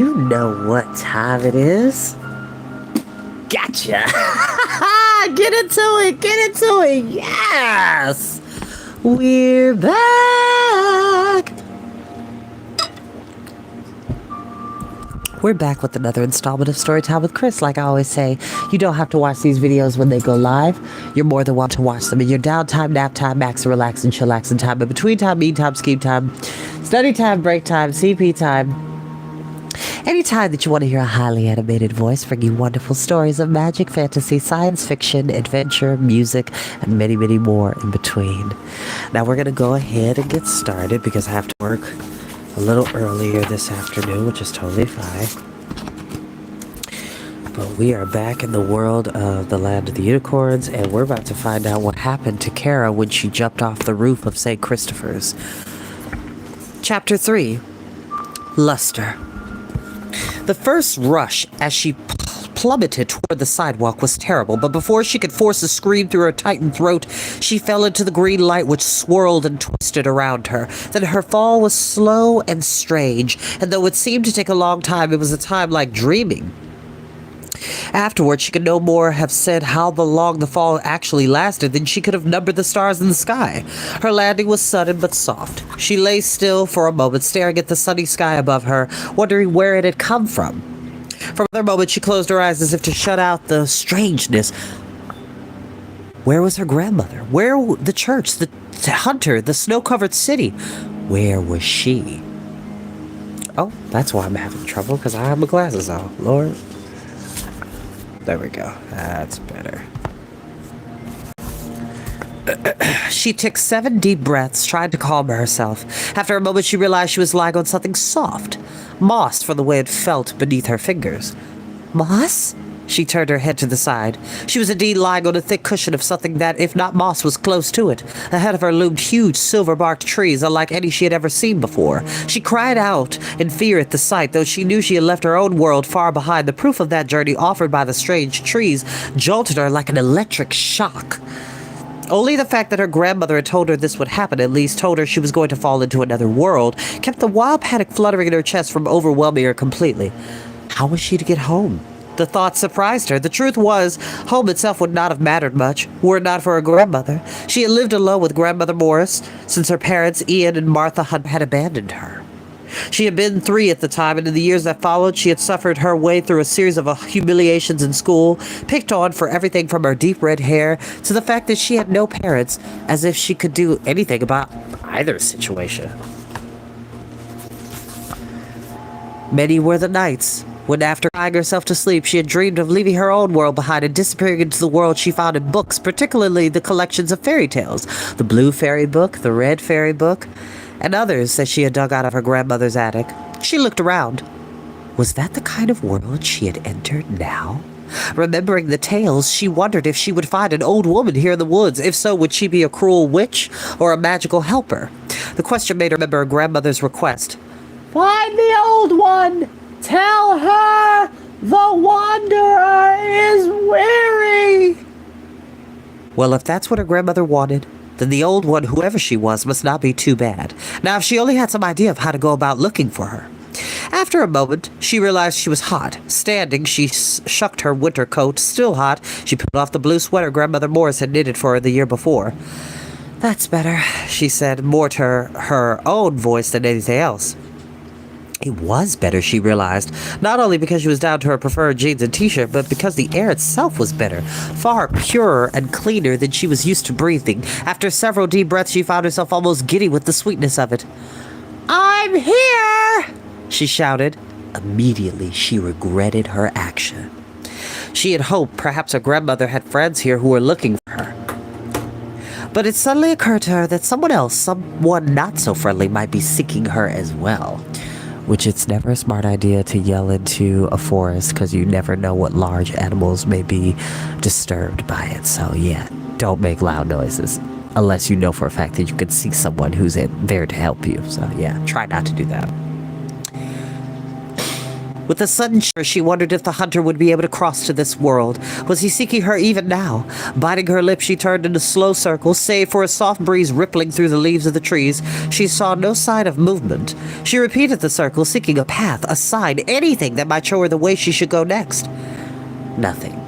You know what time it is. Gotcha. Get into it. Get into it. Yes. We're back. We're back with another installment of Storytime with Chris. Like I always say, you don't have to watch these videos when they go live. You're more than welcome to watch them in your downtime, nap time, max and relax and chillax time, but between time, mean time, scheme time, study time, break time, CP time. Anytime that you want to hear a highly animated voice bring you wonderful stories of magic, fantasy, science fiction, adventure, music, and many, many more in between. Now we're going to go ahead and get started because I have to work a little earlier this afternoon, which is totally fine. But we are back in the world of the land of the unicorns, and we're about to find out what happened to Kara when she jumped off the roof of St. Christopher's. Chapter 3, Luster. The first rush as she plummeted toward the sidewalk was terrible, but before she could force a scream through her tightened throat, she fell into the green light which swirled and twisted around her. Then her fall was slow and strange, and though it seemed to take a long time, it was a time like dreaming. Afterwards, she could no more have said how long the fall actually lasted than she could have numbered the stars in the sky. Her landing was sudden but soft. She lay still for a moment, staring at the sunny sky above her, wondering where it had come from. For another moment, she closed her eyes as if to shut out the strangeness. Where was her grandmother? Where the church, the hunter, the snow-covered city? Where was she? Oh, that's why I'm having trouble, because I have my glasses on, Lord. There we go. That's better. She took 7 deep breaths, trying to calm herself. After a moment, she realized she was lying on something soft. Moss, from the way it felt beneath her fingers. Moss? She turned her head to the side. She was indeed lying on a thick cushion of something that, if not moss, was close to it. Ahead of her loomed huge silver-barked trees, unlike any she had ever seen before. She cried out in fear at the sight, though she knew she had left her own world far behind. The proof of that journey offered by the strange trees jolted her like an electric shock. Only the fact that her grandmother had told her this would happen, at least told her she was going to fall into another world, kept the wild panic fluttering in her chest from overwhelming her completely. How was she to get home? The thought surprised her. The truth was, home itself would not have mattered much, were it not for her grandmother. She had lived alone with Grandmother Morris since her parents, Ian and Martha, had abandoned her. She had been 3 at the time, and in the years that followed, she had suffered her way through a series of humiliations in school, picked on for everything from her deep red hair to the fact that she had no parents, as if she could do anything about either situation. Many were the nights when, after crying herself to sleep, she had dreamed of leaving her own world behind and disappearing into the world she found in books, particularly the collections of fairy tales, the Blue Fairy Book, the Red Fairy Book, and others that she had dug out of her grandmother's attic. She looked around. Was that the kind of world she had entered now? Remembering the tales, she wondered if she would find an old woman here in the woods. If so, would she be a cruel witch or a magical helper? The question made her remember her grandmother's request. Find the old one! Tell her the wanderer is weary! Well, if that's what her grandmother wanted, then the old one, whoever she was, must not be too bad. Now, if she only had some idea of how to go about looking for her. After a moment, she realized she was hot. Standing, she shucked her winter coat. Still hot, she pulled off the blue sweater Grandmother Morris had knitted for her the year before. That's better, she said, more to her own voice than anything else. It was better, she realized, not only because she was down to her preferred jeans and t-shirt, but because the air itself was better, far purer and cleaner than she was used to breathing. After several deep breaths, she found herself almost giddy with the sweetness of it. I'm here! She shouted. Immediately, she regretted her action. She had hoped perhaps her grandmother had friends here who were looking for her. But it suddenly occurred to her that someone else, someone not so friendly, might be seeking her as well. Which it's never a smart idea to yell into a forest because you never know what large animals may be disturbed by it. So yeah, don't make loud noises unless you know for a fact that you can see someone who's there to help you. So yeah, try not to do that. With a sudden shiver, she wondered if the hunter would be able to cross to this world. Was he seeking her even now? Biting her lip, she turned in a slow circle, save for a soft breeze rippling through the leaves of the trees. She saw no sign of movement. She repeated the circle, seeking a path, a sign, anything that might show her the way she should go next. Nothing.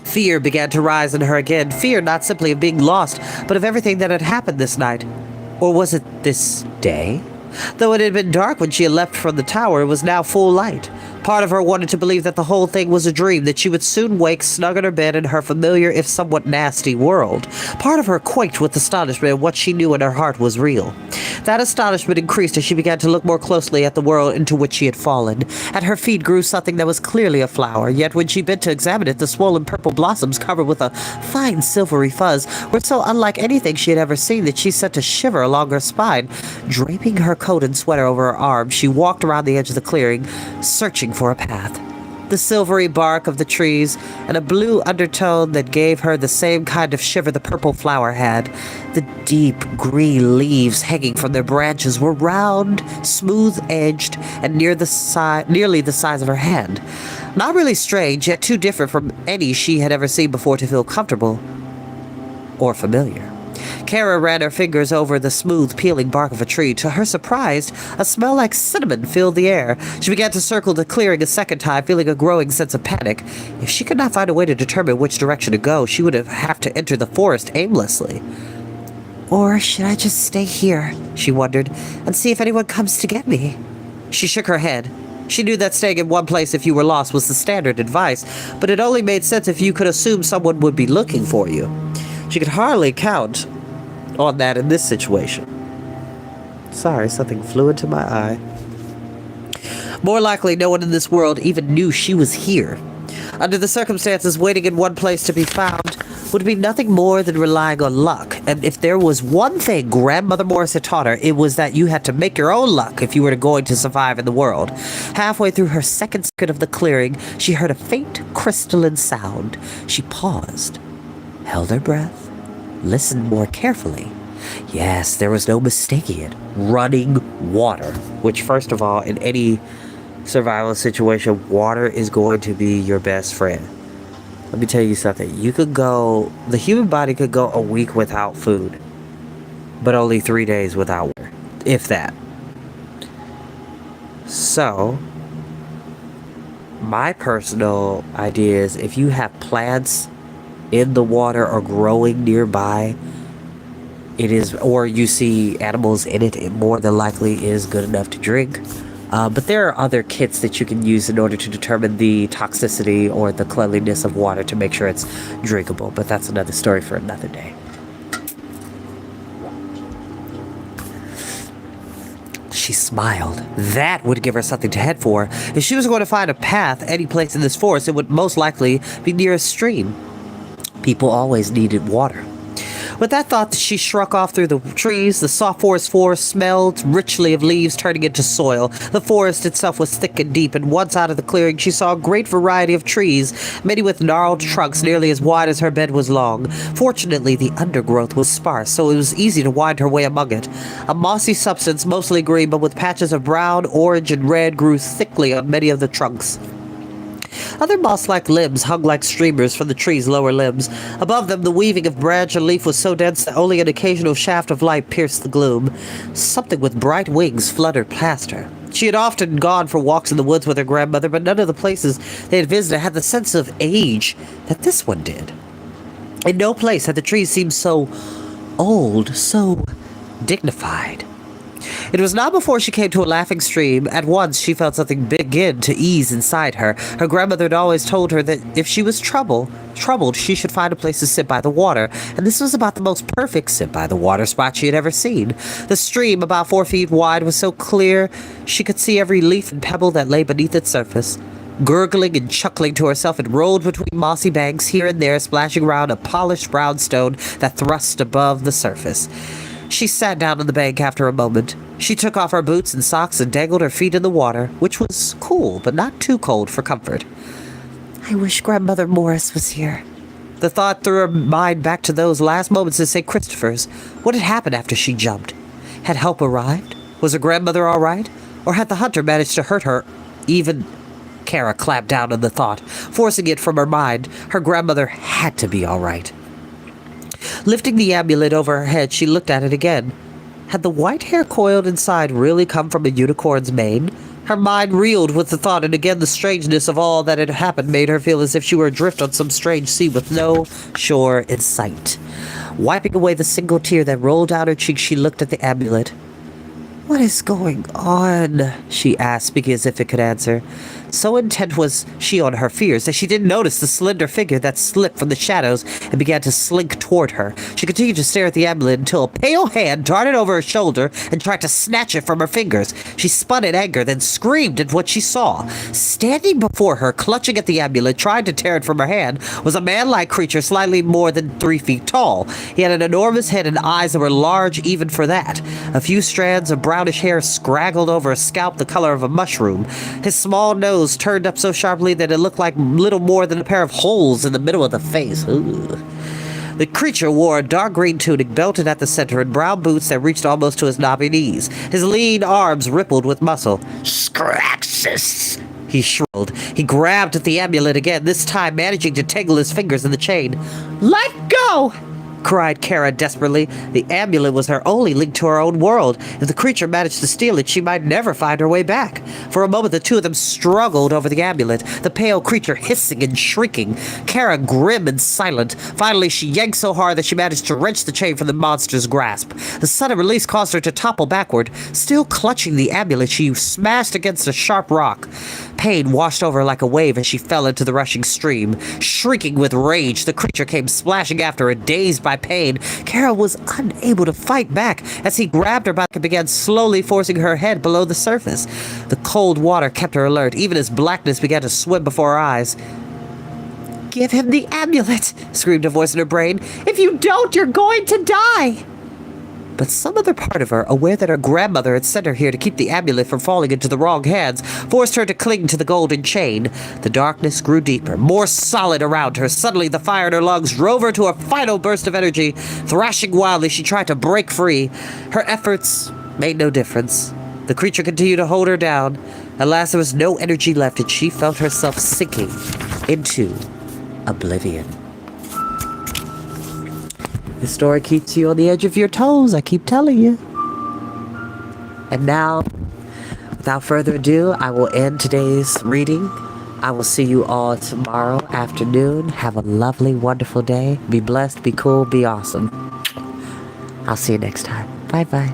Fear began to rise in her again. Fear not simply of being lost, but of everything that had happened this night. Or was it this day? Though it had been dark when she had left from the tower, it was now full light. Part of her wanted to believe that the whole thing was a dream, that she would soon wake snug in her bed in her familiar, if somewhat nasty, world. Part of her quaked with astonishment, and what she knew in her heart was real. That astonishment increased as she began to look more closely at the world into which she had fallen. At her feet grew something that was clearly a flower, yet when she bent to examine it, the swollen purple blossoms covered with a fine silvery fuzz were so unlike anything she had ever seen that she sent a shiver along her spine. Draping her coat and sweater over her arms, she walked around the edge of the clearing, searching for a path. The silvery bark of the trees and a blue undertone that gave her the same kind of shiver the purple flower had. The deep green leaves hanging from their branches were round, smooth-edged, and nearly the size of her hand. Not really strange, yet too different from any she had ever seen before to feel comfortable or familiar. Kara ran her fingers over the smooth, peeling bark of a tree. To her surprise, a smell like cinnamon filled the air. She began to circle the clearing a second time, feeling a growing sense of panic. If she could not find a way to determine which direction to go, she would have to enter the forest aimlessly. Or should I just stay here, she wondered, and see if anyone comes to get me? She shook her head. She knew that staying in one place if you were lost was the standard advice, but it only made sense if you could assume someone would be looking for you. She could hardly count on that in this situation. Sorry, something flew into my eye. More likely, no one in this world even knew she was here. Under the circumstances, waiting in one place to be found would be nothing more than relying on luck. And if there was one thing Grandmother Morris had taught her, it was that you had to make your own luck if you were going to survive in the world. Halfway through her second circuit of the clearing, she heard a faint crystalline sound. She paused, held her breath, listened more carefully. Yes, there was no mistaking it. Running water. Which, first of all, in any survival situation, water is going to be your best friend. Let me tell you something. The human body could go a week without food, but only 3 days without water, if that. So, my personal idea is if you have plants in the water or growing nearby, or you see animals in it, it more than likely is good enough to drink. But there are other kits that you can use in order to determine the toxicity or the cleanliness of water to make sure it's drinkable. But that's another story for another day. She smiled. That would give her something to head for. If she was going to find a path any place in this forest, it would most likely be near a stream. People always needed water. With that thought, she struck off through the trees. The soft forest floor smelled richly of leaves turning into soil. The forest itself was thick and deep, and once out of the clearing, she saw a great variety of trees, many with gnarled trunks nearly as wide as her bed was long. Fortunately, the undergrowth was sparse, so it was easy to wind her way among it. A mossy substance, mostly green, but with patches of brown, orange, and red, grew thickly on many of the trunks. Other moss-like limbs hung like streamers from the tree's lower limbs. Above them, the weaving of branch and leaf was so dense that only an occasional shaft of light pierced the gloom. Something with bright wings fluttered past her. She had often gone for walks in the woods with her grandmother, but none of the places they had visited had the sense of age that this one did. In no place had the trees seemed so old, so dignified. It was not before she came to a laughing stream. At once she felt something begin to ease inside her. Her grandmother had always told her that if she was troubled, she should find a place to sit by the water, and this was about the most perfect sit by the water spot she had ever seen. The stream, about 4 feet wide, was so clear she could see every leaf and pebble that lay beneath its surface. Gurgling and chuckling to herself, it rolled between mossy banks, here and there splashing around a polished brown stone that thrust above the surface. She sat down on the bank after a moment. She took off her boots and socks and dangled her feet in the water, which was cool, but not too cold for comfort. I wish Grandmother Morris was here. The thought threw her mind back to those last moments in St. Christopher's. What had happened after she jumped? Had help arrived? Was her grandmother all right? Or had the hunter managed to hurt her Even Kara clamped down on the thought, forcing it from her mind. Her grandmother had to be all right. Lifting the amulet over her head, she looked at it again. Had the white hair coiled inside really come from a unicorn's mane? Her mind reeled with the thought, and again the strangeness of all that had happened made her feel as if she were adrift on some strange sea with no shore in sight. Wiping away the single tear that rolled down her cheek, she looked at the amulet. "What is going on?" she asked, speaking as if it could answer. So intent was she on her fears that she didn't notice the slender figure that slipped from the shadows and began to slink toward her. She continued to stare at the amulet until a pale hand darted over her shoulder and tried to snatch it from her fingers. She spun in anger, then screamed at what she saw. Standing before her, clutching at the amulet, trying to tear it from her hand, was a man-like creature slightly more than 3 feet tall. He had an enormous head and eyes that were large even for that. A few strands of brownish hair scraggled over a scalp the color of a mushroom. His small nose turned up so sharply that it looked like little more than a pair of holes in the middle of the face. Ugh. The creature wore a dark green tunic belted at the center and brown boots that reached almost to his knobby knees. His lean arms rippled with muscle. "Scraxus!" he shrilled. He grabbed at the amulet again, this time managing to tangle his fingers in the chain. "Let go!" cried Kara desperately. The amulet was her only link to her own world. If the creature managed to steal it, she might never find her way back. For a moment, the two of them struggled over the amulet, the pale creature hissing and shrieking, Kara grim and silent. Finally, she yanked so hard that she managed to wrench the chain from the monster's grasp. The sudden release caused her to topple backward. Still clutching the amulet, she smashed against a sharp rock. Pain washed over her like a wave as she fell into the rushing stream. Shrieking with rage, the creature came splashing after her, dazed by pain. Kara was unable to fight back as he grabbed her back and began slowly forcing her head below the surface. The cold water kept her alert, even as blackness began to swim before her eyes. "Give him the amulet!" screamed a voice in her brain. "If you don't, you're going to die!" But some other part of her, aware that her grandmother had sent her here to keep the amulet from falling into the wrong hands, forced her to cling to the golden chain. The darkness grew deeper, more solid around her. Suddenly, the fire in her lungs drove her to a final burst of energy. Thrashing wildly, she tried to break free. Her efforts made no difference. The creature continued to hold her down. At last, there was no energy left, and she felt herself sinking into oblivion. The story keeps you on the edge of your toes, I keep telling you. And now, without further ado, I will end today's reading. I will see you all tomorrow afternoon. Have a lovely, wonderful day. Be blessed, be cool, be awesome. I'll see you next time. Bye-bye.